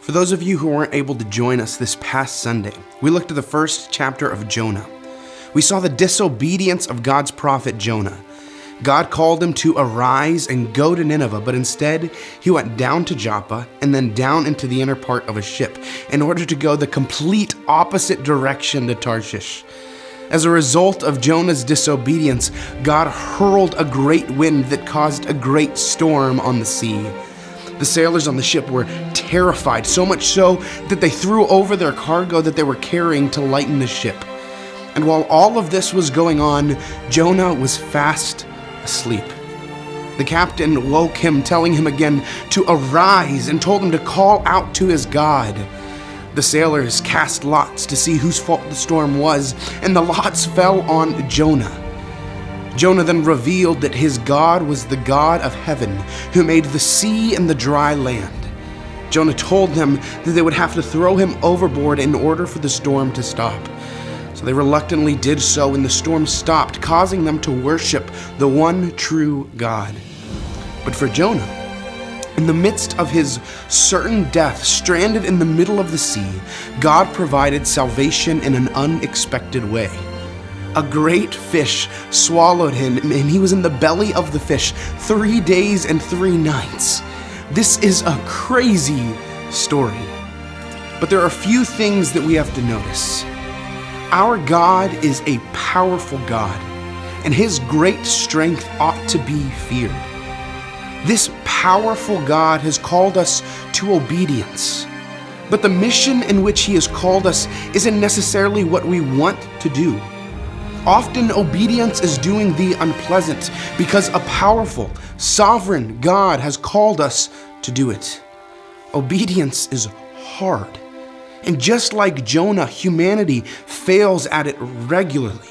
For those of you who weren't able to join us this past Sunday, we looked at the first chapter of Jonah. We saw the disobedience of God's prophet Jonah. God called him to arise and go to Nineveh, but instead he went down to Joppa and then down into the inner part of a ship in order to go the complete opposite direction to Tarshish. As a result of Jonah's disobedience, God hurled a great wind that caused a great storm on the sea. The sailors on the ship were terrified, so much so that they threw over their cargo that they were carrying to lighten the ship. And while all of this was going on, Jonah was fast asleep. The captain woke him, telling him again to arise and told him to call out to his God. The sailors cast lots to see whose fault the storm was, and the lots fell on Jonah. Jonah then revealed that his God was the God of heaven, who made the sea and the dry land. Jonah told them that they would have to throw him overboard in order for the storm to stop. So they reluctantly did so, and the storm stopped, causing them to worship the one true God. But for Jonah, in the midst of his certain death, stranded in the middle of the sea, God provided salvation in an unexpected way. A great fish swallowed him, and he was in the belly of the fish 3 days and 3 nights. This is a crazy story. But there are a few things that we have to notice. Our God is a powerful God, and his great strength ought to be feared. This powerful God has called us to obedience. But the mission in which he has called us isn't necessarily what we want to do. Often obedience is doing the unpleasant because a powerful, sovereign God has called us to do it. Obedience is hard. And just like Jonah, humanity fails at it regularly.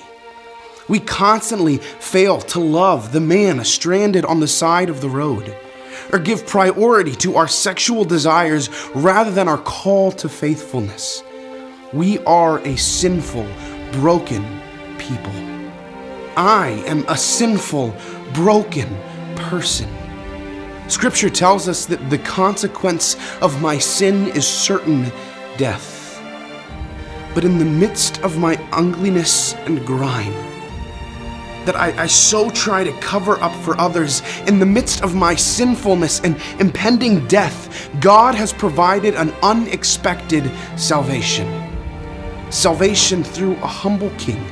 We constantly fail to love the man stranded on the side of the road, or give priority to our sexual desires rather than our call to faithfulness. We are a sinful, broken people. I am a sinful, broken person. Scripture tells us that the consequence of my sin is certain death. But in the midst of my ugliness and grime, that I so try to cover up for others, in the midst of my sinfulness and impending death, God has provided an unexpected salvation. Salvation through a humble king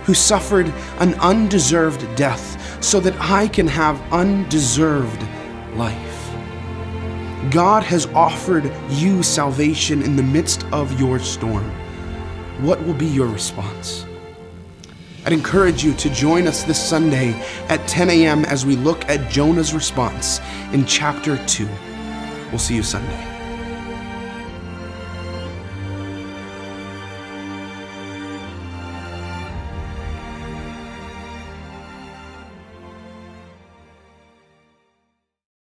who suffered an undeserved death so that I can have undeserved life. God has offered you salvation in the midst of your storm. What will be your response? I'd encourage you to join us this Sunday at 10 a.m. as we look at Jonah's response in chapter 2. We'll see you Sunday.